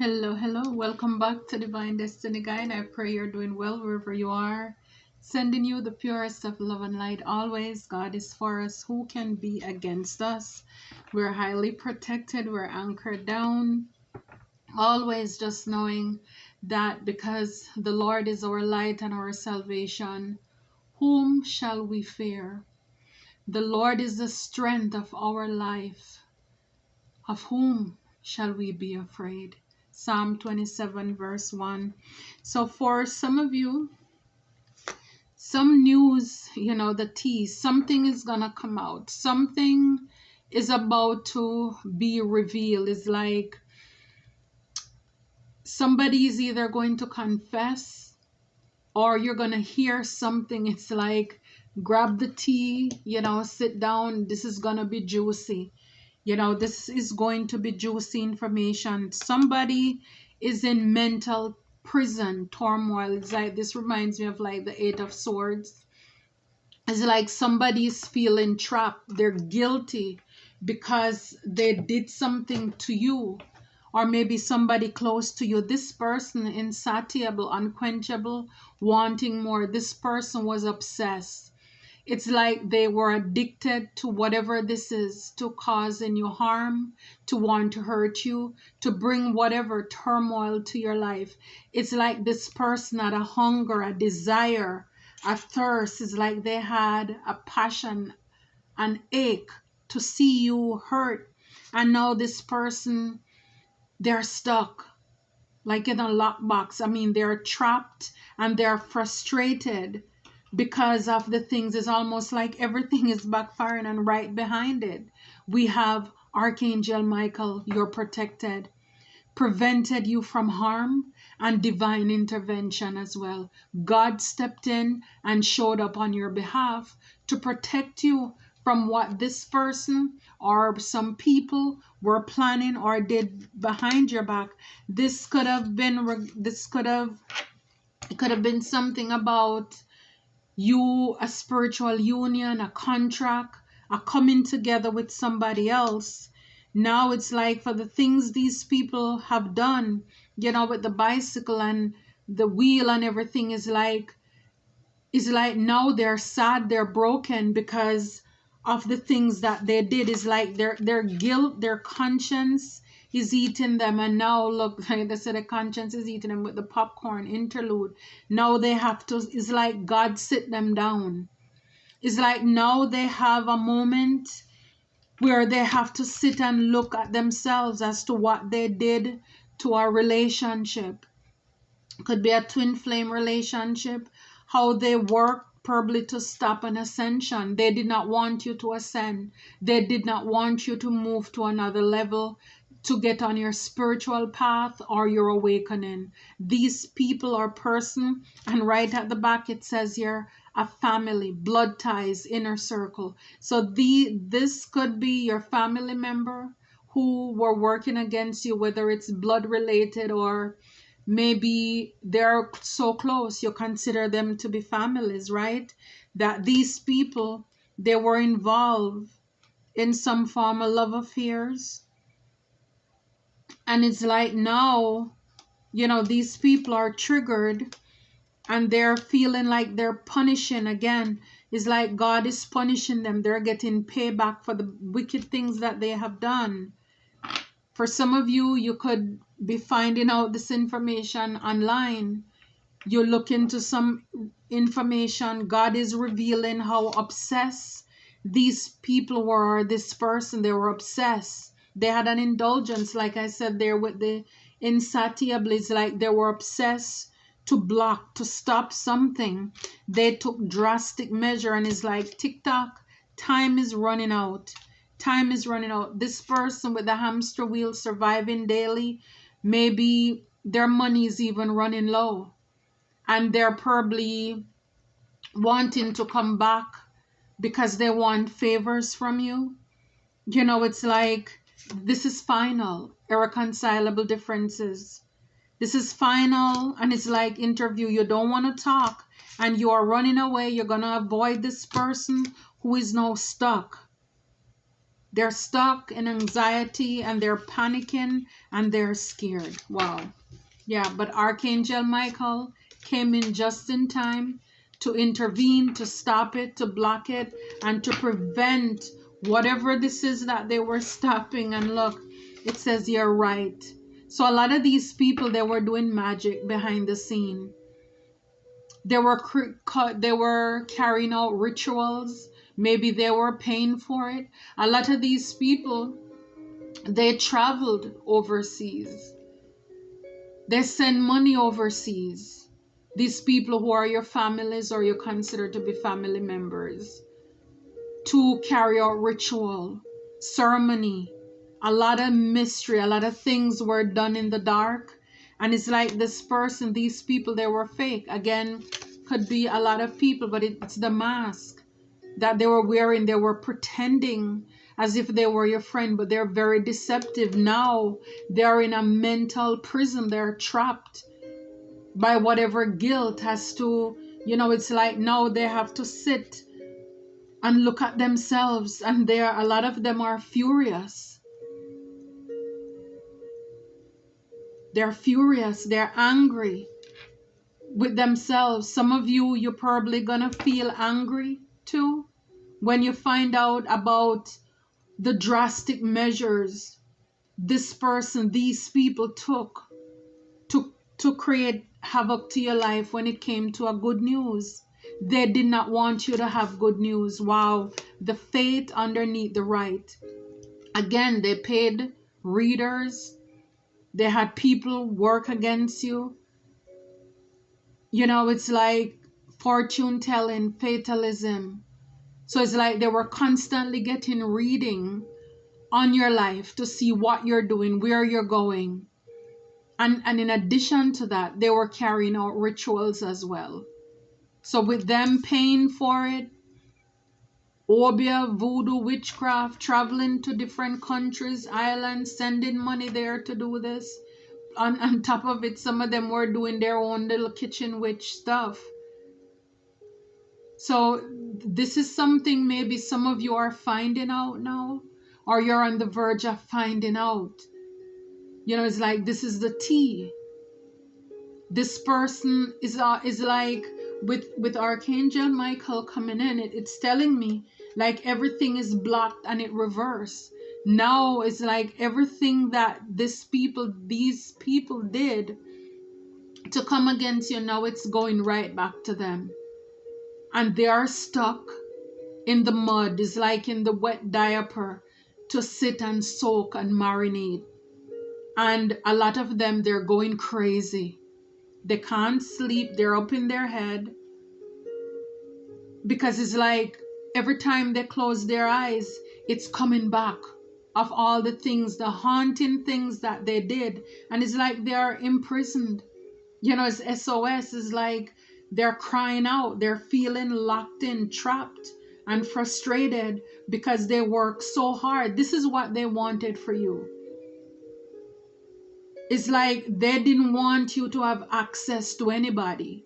Hello, hello. Welcome back to Divine Destiny Guide. I pray you're doing well wherever you are. Sending you the purest of love and light always. God is for us. Who can be against us? We're highly protected. We're anchored down. Always just knowing that because the Lord is our light and our salvation, whom shall we fear? The Lord is the strength of our life. Of whom shall we be afraid? Psalm 27, verse 1. So, for some of you, some news, the tea, something is going to come out. Something is about to be revealed. It's like somebody is either going to confess or you're going to hear something. It's like grab the tea, sit down. This is going to be juicy. This is going to be juicy information. Somebody is in mental prison, turmoil. It's like, this reminds me of like the Eight of Swords. It's like somebody's feeling trapped. They're guilty because they did something to you, or maybe somebody close to you. This person, insatiable, unquenchable, wanting more. This person was obsessed. It's like they were addicted to whatever this is, to causing you harm, to want to hurt you, to bring whatever turmoil to your life. It's like this person had a hunger, a desire, a thirst. It's like they had a passion, an ache to see you hurt. And now this person, they're stuck like in a lockbox. I mean, they're trapped and they're frustrated because of the things. It's almost like everything is backfiring, and right behind it we have Archangel Michael. You're protected, prevented you from harm, and divine intervention as well. God stepped in and showed up on your behalf to protect you from what this person or some people were planning or did behind your back. This could have been it could have been something about you, a spiritual union, a contract, a coming together with somebody else. Now it's like for the things these people have done, with the bicycle and the wheel and everything, is like now they're sad, they're broken because of the things that they did. Is like their guilt, their conscience is eating them. And now look, like they said, the conscience is eating them with the popcorn interlude. Now they have to, it's like God sit them down. It's like now they have a moment where they have to sit and look at themselves as to what they did to our relationship. Could be a twin flame relationship, how they work probably to stop an ascension. They did not want you to ascend. They did not want you to move to another level, to get on your spiritual path or your awakening. These people are person, and right at the back it says here, a family, blood ties, inner circle. So this could be your family member who were working against you, whether it's blood related or maybe they're so close you consider them to be families, right? That these people, they were involved in some form of love affairs. And it's like now, these people are triggered and they're feeling like they're punishing again. It's like God is punishing them. They're getting payback for the wicked things that they have done. For some of you, you could be finding out this information online. You look into some information. God is revealing how obsessed these people were, or this person. They were obsessed. They had an indulgence, like I said there with the insatiable. It's like they were obsessed to block, to stop something. They took drastic measure, and it's like tick-tock, time is running out. Time is running out. This person with the hamster wheel surviving daily, maybe their money is even running low. And they're probably wanting to come back because they want favors from you. It's like this is final, irreconcilable differences. This is final, and it's like interview. You don't want to talk, and you are running away. You're going to avoid this person who is now stuck. They're stuck in anxiety and they're panicking and they're scared. Wow. Yeah, but Archangel Michael came in just in time to intervene, to stop it, to block it, and to prevent whatever this is that they were stopping. And look, it says you're right. So a lot of these people, they were doing magic behind the scene. They were carrying out rituals. Maybe they were paying for it. A lot of these people, they traveled overseas. They send money overseas. These people who are your families or you consider to be family members, to carry out ritual, ceremony. A lot of mystery, a lot of things were done in the dark. And it's like this person, these people, they were fake. Again, could be a lot of people, but it's the mask that they were wearing. They were pretending as if they were your friend, but they're very deceptive. Now they're in a mental prison. They're trapped by whatever guilt has to, it's like now they have to sit and look at themselves, and a lot of them are furious. They're furious. They're angry with themselves. Some of you, you're probably gonna feel angry too when you find out about the drastic measures these people took to create havoc to your life when it came to a good news. They did not want you to have good news. Wow, the faith underneath the right. Again, they paid readers. They had people work against you. It's like fortune telling, fatalism. So it's like they were constantly getting reading on your life to see what you're doing, where you're going. And in addition to that, they were carrying out rituals as well. So with them paying for it, Obia, voodoo, witchcraft, traveling to different countries, islands, sending money there to do this. On top of it, some of them were doing their own little kitchen witch stuff. So this is something maybe some of you are finding out now, or you're on the verge of finding out. It's like this is the tea. This person is like with Archangel Michael coming in, it's telling me like everything is blocked and it reversed. Now it's like everything that these people did to come against you, now it's going right back to them. And they are stuck in the mud. It's like in the wet diaper to sit and soak and marinate. And a lot of them, they're going crazy. They can't sleep. They're up in their head. Because it's like every time they close their eyes, it's coming back of all the things, the haunting things that they did. And it's like they are imprisoned. It's SOS. It's like they're crying out. They're feeling locked in, trapped, and frustrated because they work so hard. This is what they wanted for you. It's like they didn't want you to have access to anybody.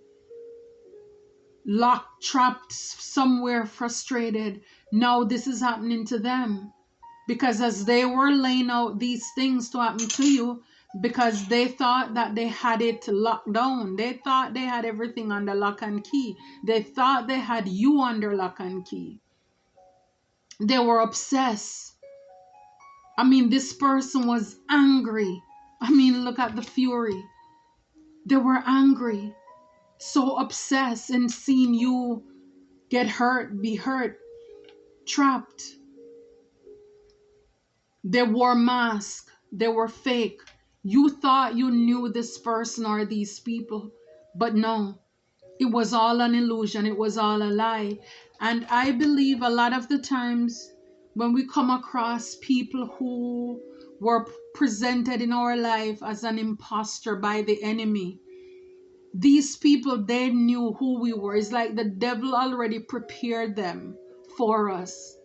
Locked, trapped somewhere, frustrated. Now this is happening to them. Because as they were laying out these things to happen to you, because they thought that they had it locked down. They thought they had everything under lock and key. They thought they had you under lock and key. They were obsessed. This person was angry. Look at the fury. They were angry. So obsessed in seeing you get hurt, be hurt, trapped. They wore masks. They were fake. You thought you knew this person or these people, but no. It was all an illusion. It was all a lie. And I believe a lot of the times when we come across people who were presented in our life as an imposter by the enemy, these people, they knew who we were. It's like the devil already prepared them for us.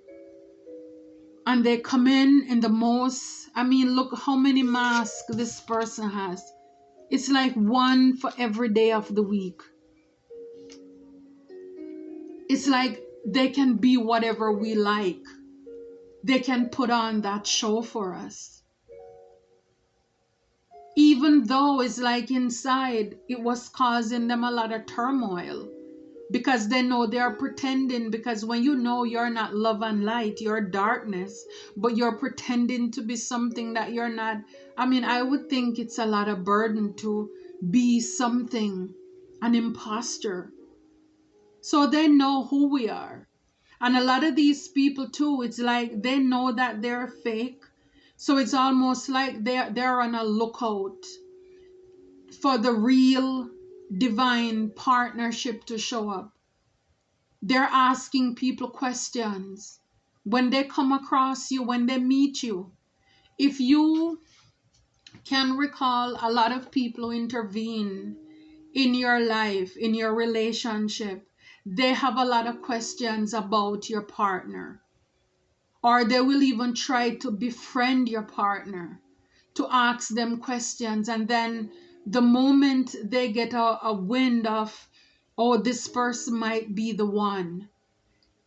And they come in the most, look how many masks this person has. It's like one for every day of the week. It's like they can be whatever we like. they can put on that show for us. Even though it's like inside it was causing them a lot of turmoil, because they know they are pretending, because when you know you're not love and light, you're darkness, but you're pretending to be something that you're not. I mean, I would think it's a lot of burden to be something, an imposter. So they know who we are. And a lot of these people too, it's like they know that they're fake. So it's almost like they're on a lookout for the real divine partnership to show up. They're asking people questions when they come across you, when they meet you. If you can recall, a lot of people who intervene in your life, in your relationship, they have a lot of questions about your partner. Or they will even try to befriend your partner, to ask them questions. And then the moment they get a wind of, oh, this person might be the one,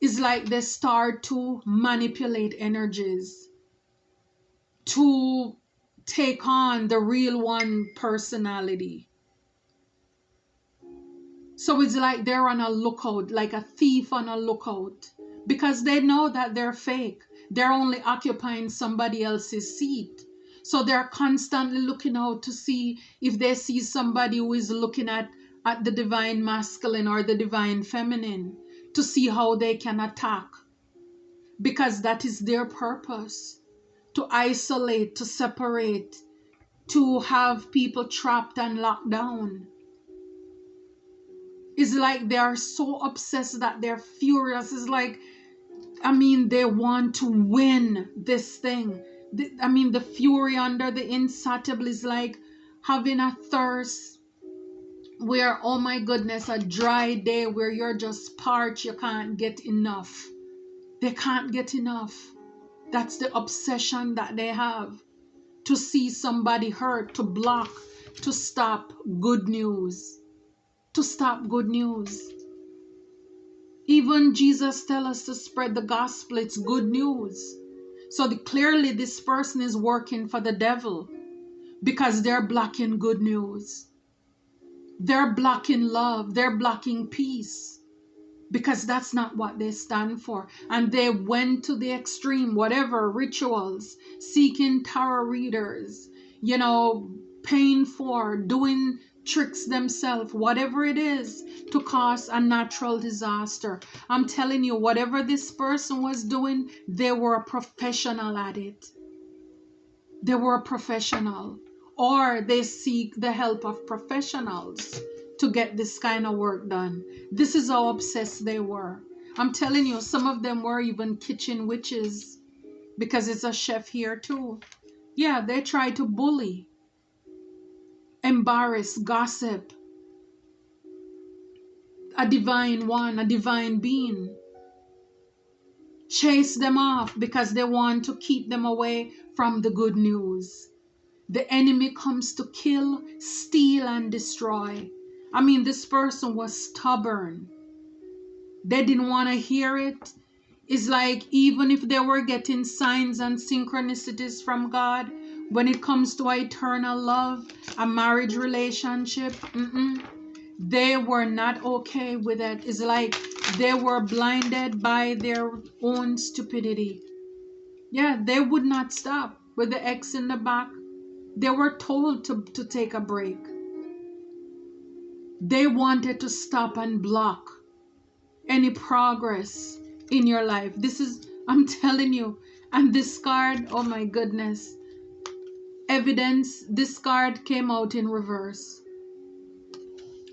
it's like they start to manipulate energies to take on the real one personality. So it's like they're on a lookout, like a thief on a lookout, because they know that they're fake. They're only occupying somebody else's seat. So they're constantly looking out to see if they see somebody who is looking at the divine masculine or the divine feminine, to see how they can attack, because that is their purpose, to isolate, to separate, to have people trapped and locked down. It's like they are so obsessed that they're furious. It's like, I mean, they want to win this thing. I mean, the fury under the insatiable is like having a thirst where, oh my goodness, a dry day where you're just parched, you can't get enough. They can't get enough. That's the obsession that they have, to see somebody hurt, to block, to stop good news, to stop good news. Even Jesus tells us to spread the gospel. It's good news. So clearly this person is working for the devil, because they're blocking good news. They're blocking love. They're blocking peace, because that's not what they stand for. And they went to the extreme, whatever rituals, seeking tarot readers, paying for, doing tricks themselves, whatever it is, to cause a natural disaster. I'm telling you, whatever this person was doing, they were a professional at it. They were a professional, or they seek the help of professionals to get this kind of work done. This is how obsessed they were. I'm telling you, some of them were even kitchen witches, because it's a chef here too. Yeah, they try to bully, embarrass, gossip a divine one, a divine being. Chase them off because they want to keep them away from the good news. The enemy comes to kill, steal, and destroy. I mean, this person was stubborn. They didn't want to hear it. It's like, even if they were getting signs and synchronicities from God, when it comes to eternal love, a marriage relationship, they were not okay with it. It's like they were blinded by their own stupidity. Yeah, they would not stop with the X in the back. They were told to take a break. They wanted to stop and block any progress in your life. This is, I'm telling you, and this card, oh my goodness. Evidence, this card came out in reverse.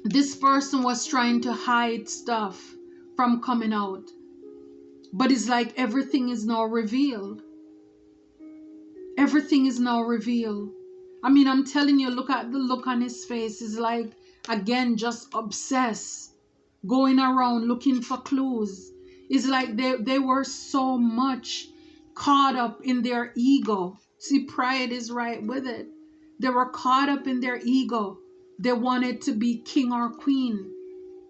This person was trying to hide stuff from coming out. But it's like everything is now revealed. Everything is now revealed. I mean, I'm telling you, look at the look on his face. It's like, again, just obsessed, going around looking for clues. It's like they were so much caught up in their ego. See, pride is right with it. They were caught up in their ego. They wanted to be king or queen,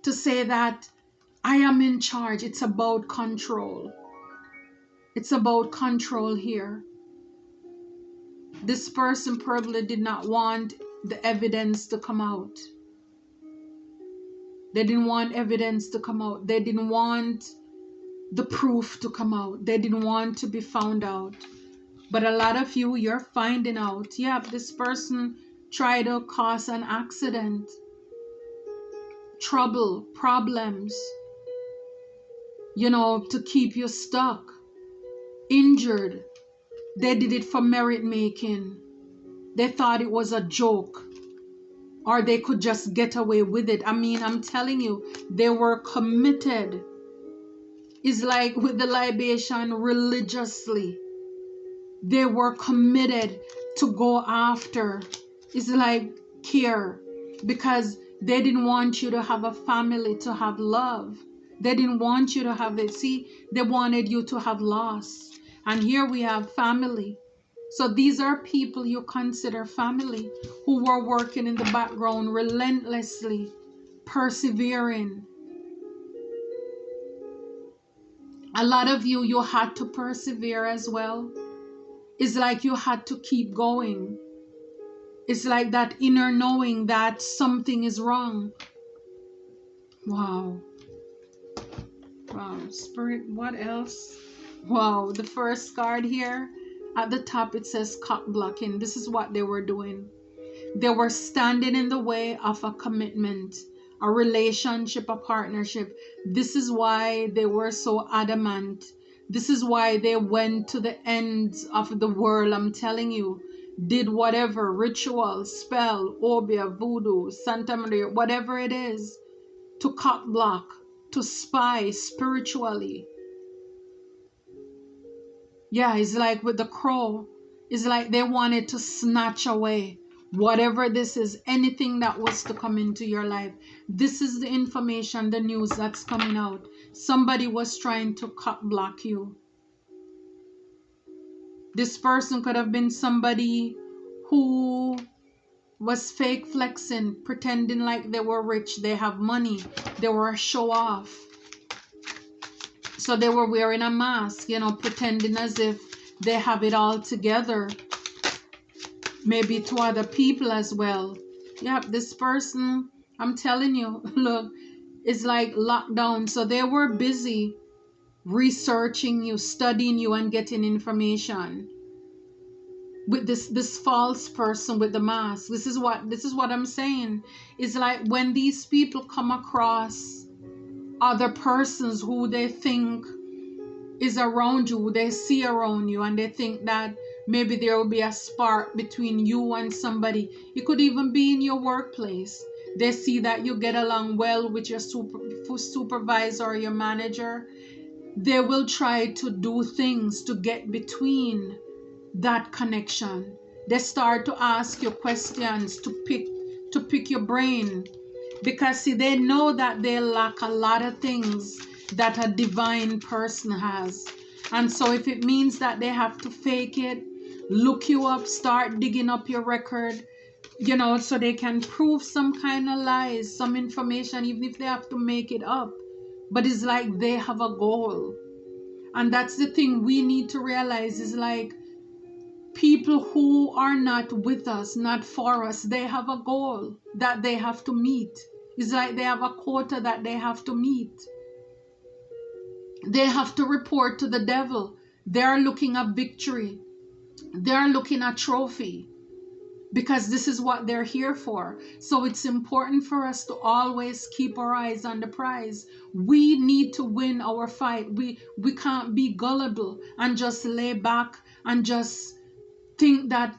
to say that I am in charge. It's about control. It's about control here. This person probably did not want the evidence to come out. They didn't want evidence to come out. They didn't want the proof to come out. They didn't want to be found out. But a lot of you, you're finding out, yep, this person tried to cause an accident, trouble, problems, to keep you stuck, injured. They did it for merit making. They thought it was a joke, or they could just get away with it. I mean, I'm telling you, they were committed. It's like with the libation religiously. They were committed to go after. It's like care, because they didn't want you to have a family, to have love. They didn't want you to have it. See, they wanted you to have loss. And here we have family. So these are people you consider family, who were working in the background relentlessly, persevering. A lot of you, you had to persevere as well. It's like you had to keep going. It's like that inner knowing that something is wrong. Wow. Wow. Spirit, what else? Wow. The first card here, at the top it says cock blocking. This is what they were doing. They were standing in the way of a commitment, a relationship, a partnership. This is why they were so adamant. This is why they went to the ends of the world, I'm telling you. Did whatever, ritual, spell, obia, voodoo, Santa Maria, whatever it is, to cock block, to spy spiritually. Yeah, it's like with the crow. It's like they wanted to snatch away whatever this is, anything that was to come into your life. This is the information, the news that's coming out. Somebody was trying to cock block you. This person could have been somebody who was fake flexing, pretending like they were rich, they have money, they were a show off. So they were wearing a mask, pretending as if they have it all together. Maybe to other people as well. Yep, this person, I'm telling you, look, is like locked down. So they were busy researching you, studying you, and getting information. With this false person with the mask. This is what I'm saying. It's like when these people come across other persons who they think is around you, who they see around you, and they think that maybe there will be a spark between you and somebody. It could even be in your workplace. They see that you get along well with your supervisor or your manager. They will try to do things to get between that connection. They start to ask you questions, to pick your brain, because see, they know that they lack a lot of things that a divine person has. And so if it means that they have to fake it, look you up, start digging up your record, so they can prove some kind of lies, some information, even if they have to make it up. But it's like they have a goal. And that's the thing we need to realize, is like people who are not with us, not for us, they have a goal that they have to meet. It's like they have a quota that they have to meet. They have to report to the devil. They are looking at victory. They are looking at trophy, because this is what they're here for. So it's important for us to always keep our eyes on the prize. We need to win our fight. We can't be gullible and just lay back and just think that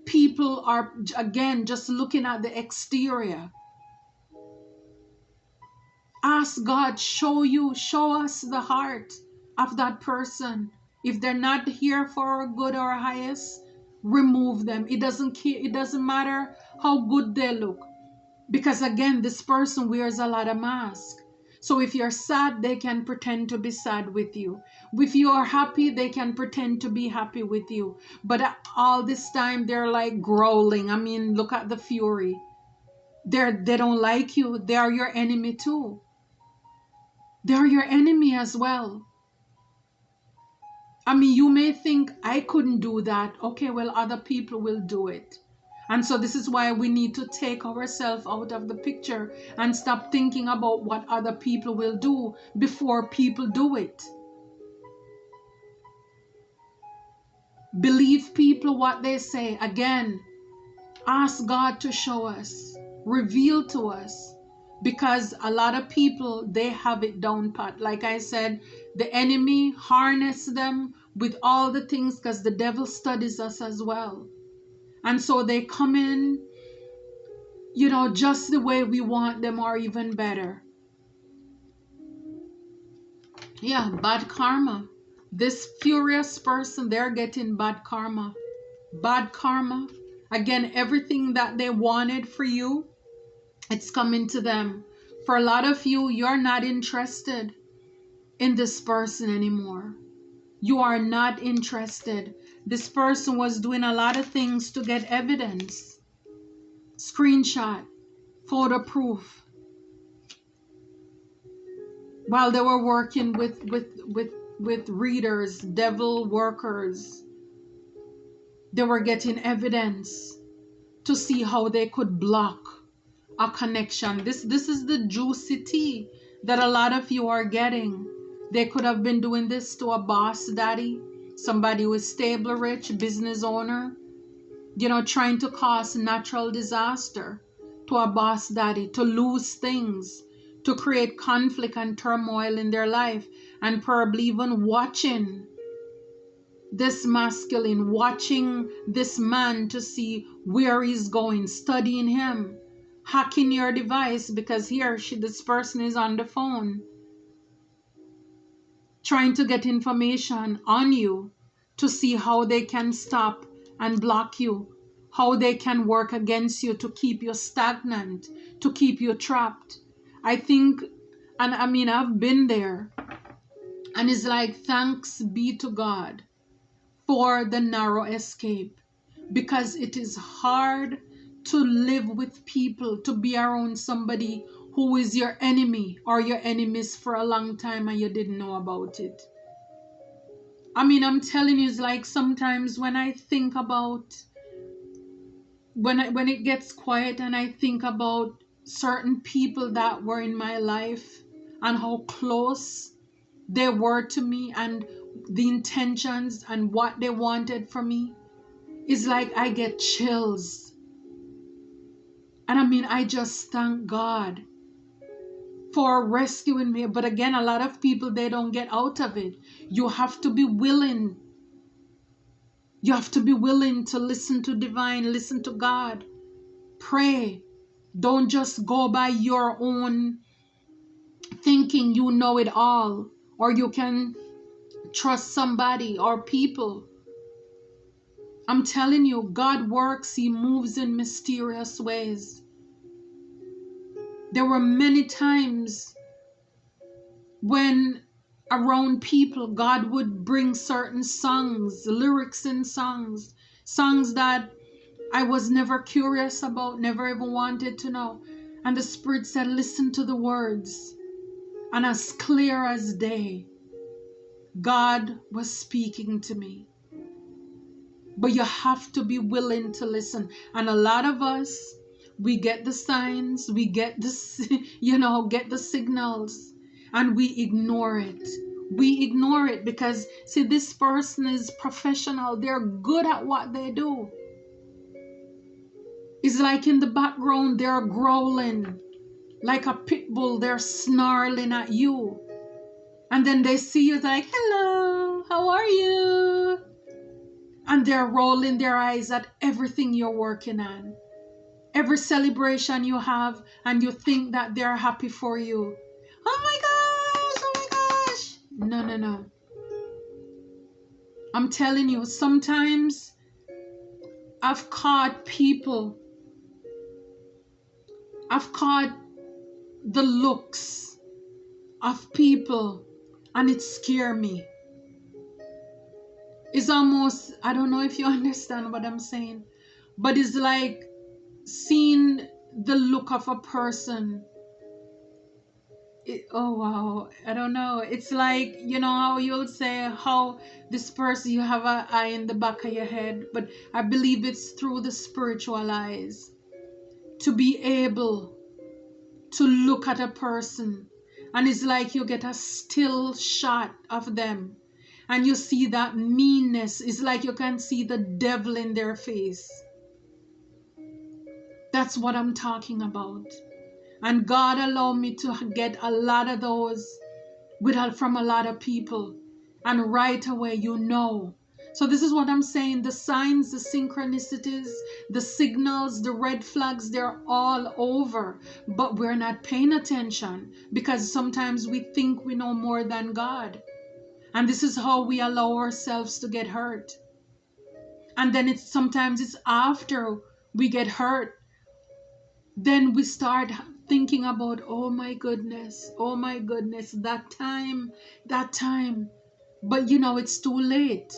people are, again, just looking at the exterior. Ask God, show us the heart of that person. If they're not here for our good or our highest, remove them. It doesn't matter how good they look, because again, this person wears a lot of masks. So if you're sad, they can pretend to be sad with you. If you are happy, they can pretend to be happy with you. But all this time, they're like growling. I mean, look at the fury. They don't like you. They are your enemy too. They're your enemy as well. I mean, you may think I couldn't do that. Okay, well, other people will do it. And so this is why we need to take ourselves out of the picture and stop thinking about what other people will do before people do it. Believe people what they say. Again, ask God to show us, reveal to us, because a lot of people, they have it down pat. Like I said, the enemy harness them with all the things because the devil studies us as well. And so they come in, you know, just the way we want them or even better. Yeah, bad karma. This furious person, they're getting bad karma. Bad karma. Again, everything that they wanted for you, it's coming to them. For a lot of you, you're not interested in this person anymore. You are not interested. This person was doing a lot of things to get evidence. Screenshot, photo proof. While they were working with readers, devil workers, they were getting evidence to see how they could block a connection. This is the juicy tea that a lot of you are getting. They could have been doing this to a boss daddy, somebody who is stable, rich, business owner, you know, trying to cause natural disaster to a boss daddy, to lose things, to create conflict and turmoil in their life, and probably even watching this masculine, watching this man to see where he's going, studying him, hacking your device because this person is on the phone, trying to get information on you to see how they can stop and block you, how they can work against you to keep you stagnant, to keep you trapped. I think, and I mean, I've been there, and it's like, thanks be to God for the narrow escape, because it is hard to live with people, to be around somebody who is your enemy or your enemies for a long time and you didn't know about it. I mean, I'm telling you, it's like sometimes when I think about when it gets quiet and I think about certain people that were in my life and how close they were to me and the intentions and what they wanted from me, it's like I get chills. And I mean, I just thank God for rescuing me. But again, a lot of people, they don't get out of it. You have to be willing. You have to be willing to listen to divine, listen to God. Pray. Don't just go by your own thinking you know it all, or you can trust somebody or people. I'm telling you, God works, He moves in mysterious ways. There were many times when around people, God would bring certain songs, lyrics in songs, songs that I was never curious about, never even wanted to know. And the Spirit said, listen to the words. And as clear as day, God was speaking to me. But you have to be willing to listen. And a lot of us, we get the signs, we get the, get the signals, and we ignore it. We ignore it because, see, this person is professional. They're good at what they do. It's like in the background, they're growling like a pit bull. They're snarling at you. And then they see you like, hello, how are you? And they're rolling their eyes at everything you're working on. Every celebration you have, and you think that they're happy for you. Oh my gosh, oh my gosh. No. I'm telling you, sometimes I've caught the looks of people, and it scares me. It's almost, I don't know if you understand what I'm saying, but it's like seeing the look of a person Oh wow, I don't know. It's like, you know how you'll say how this person, you have an eye in the back of your head, but I believe it's through the spiritual eyes to be able to look at a person, and it's like you get a still shot of them and you see that meanness. It's like you can see the devil in their face. That's what I'm talking about. And God allowed me to get a lot of those from a lot of people. And right away, you know. So this is what I'm saying. The signs, the synchronicities, the signals, the red flags, they're all over. But we're not paying attention because sometimes we think we know more than God. And this is how we allow ourselves to get hurt. And then sometimes it's after we get hurt, then we start thinking about, oh my goodness, that time. But you know, it's too late.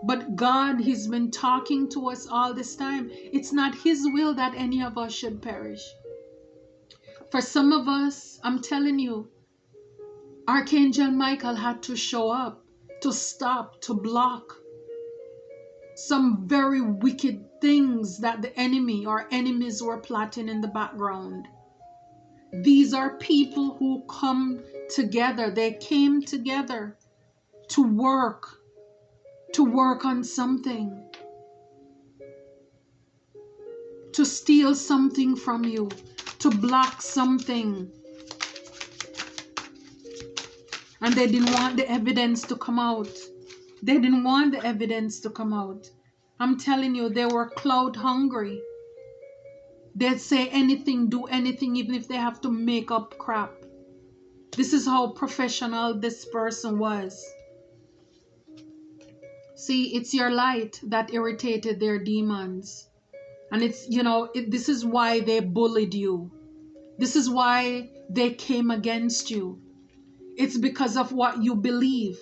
But God, He's been talking to us all this time. It's not His will that any of us should perish. For some of us, I'm telling you, Archangel Michael had to show up to stop, to block some very wicked things that the enemy or enemies were plotting in the background. These are people who come together. They came together to work on something, to steal something from you, to block something. And they didn't want the evidence to come out. They didn't want the evidence to come out. I'm telling you, they were clout hungry. They'd say anything, do anything, even if they have to make up crap. This is how professional this person was. See, it's your light that irritated their demons. And it's, you know, this is why they bullied you. This is why they came against you. It's because of what you believe.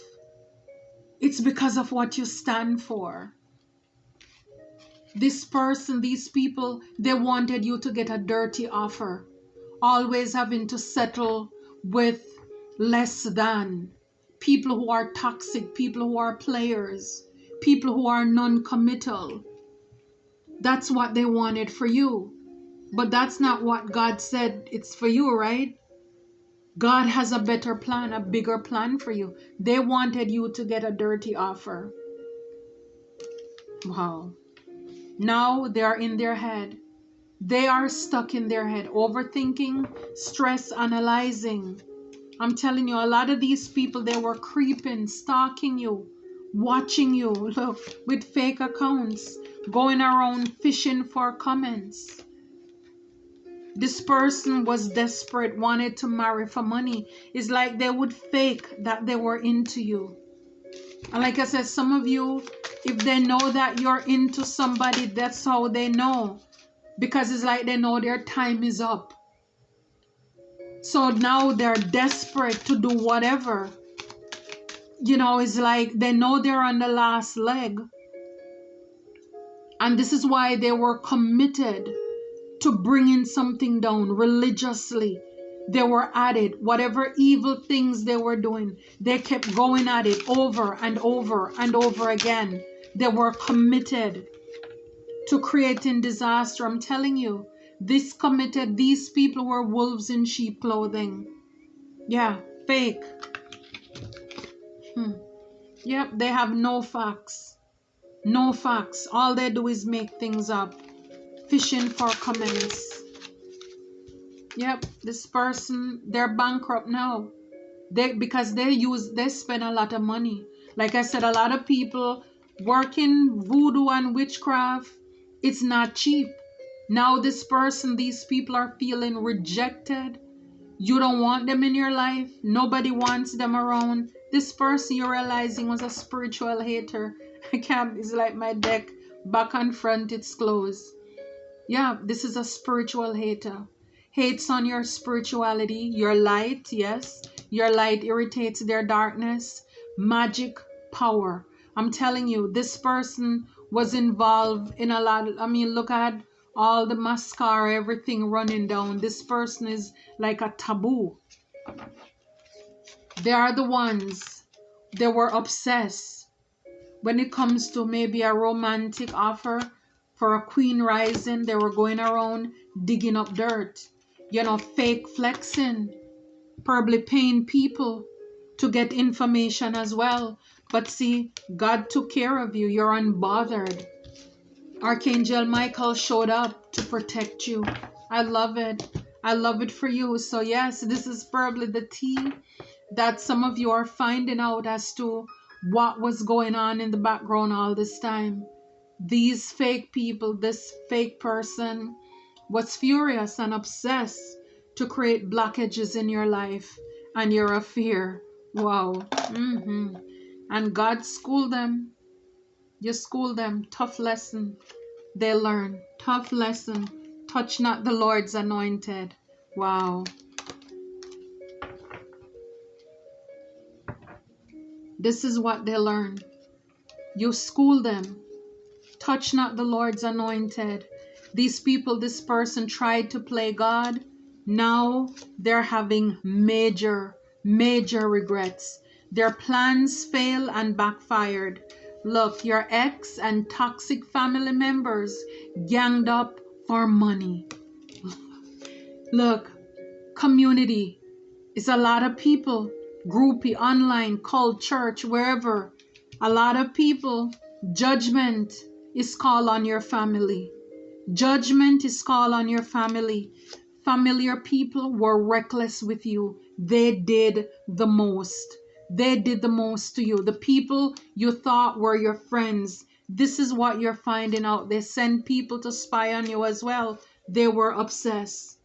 It's because of what you stand for. This person, these people, they wanted you to get a dirty offer. Always having to settle with less than. People who are toxic, people who are players, people who are non-committal. That's what they wanted for you. But that's not what God said it's for you, right? God has a better plan, a bigger plan for you. They wanted you to get a dirty offer. Wow. Now they are in their head. They are stuck in their head, overthinking, stress, analyzing. I'm telling you, a lot of these people, they were creeping, stalking you, watching you, look, with fake accounts, going around fishing for comments. This person was desperate, wanted to marry for money. It's like they would fake that they were into you. And like I said, some of you, if they know that you're into somebody, that's how they know. Because it's like they know their time is up. So now they're desperate to do whatever. You know, it's like they know they're on the last leg. And this is why they were committed to bringing something down religiously. They were at it. Whatever evil things they were doing, they kept going at it over and over and over again. They were committed to creating disaster. I'm telling you, these people were wolves in sheep clothing. Yeah, fake. Yep, they have no facts. No facts. All they do is make things up. Fishing for comments. Yep, this person, they're bankrupt now. Because they spend a lot of money. Like I said, a lot of people working voodoo and witchcraft, it's not cheap. Now this person, these people are feeling rejected. You don't want them in your life. Nobody wants them around. This person you're realizing was a spiritual hater. I can't, it's like my deck, back and front, it's closed. Yeah, this is a spiritual hater. Hates on your spirituality, your light, yes. Your light irritates their darkness. Magic power. I'm telling you, this person was involved in a lot. Look at all the mascara, everything running down. This person is like a taboo. They are the ones, they were obsessed when it comes to maybe a romantic offer for a queen rising. They were going around digging up dirt, fake flexing, probably paying people to get information as well. But see, God took care of you. You're unbothered. Archangel Michael showed up to protect you. I love it. I love it for you. So yes, this is probably the tea that some of you are finding out as to what was going on in the background all this time. These fake people, this fake person was furious and obsessed to create blockages in your life and your affair. Wow. And God schooled them. You school them. Tough lesson. They learn. Tough lesson. Touch not the Lord's anointed. Wow. This is what they learn. You school them. Touch not the Lord's anointed. These people, this person tried to play God. Now they're having major, major regrets. Their plans fail and backfired. Look, your ex and toxic family members ganged up for money. Look, community is a lot of people, groupie, online, cult, church, wherever. A lot of people, judgment is called on your family. Judgment is called on your family. Familiar people were reckless with you. They did the most. They did the most to you. The people you thought were your friends. This is what you're finding out. They send people to spy on you as well. They were obsessed.